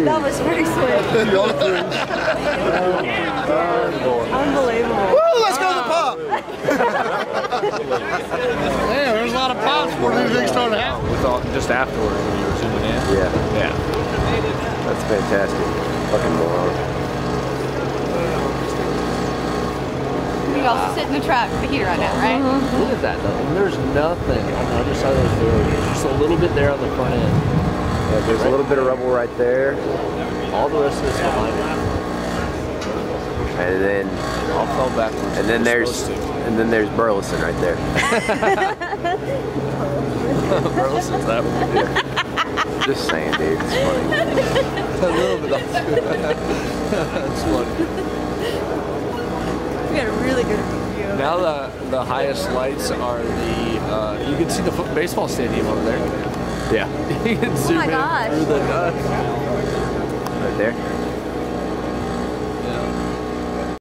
That was pretty sweet. Unbelievable. Woo, let's go to the pub. Yeah, there's a lot of pops before these things started happening. With all, just afterwards when you were zooming in. Yeah. Yeah. That's fantastic. Fucking moron. You also sit in the truck, the heater on now, right? Look at that though. And there's nothing on the other side of those barriers. Just a little bit there on the front end. Yeah, there's a little bit of rubble right there. All the rest of it's behind it. And then All fell backwards. and then there's Burleson right there. Burleson's that one. Just saying, dude. It's funny. A little bit off. That's funny. We got a really good view. Now the highest lights are the, you can see the baseball stadium over there. Yeah. You can zoom my in gosh. through the dust. Right there.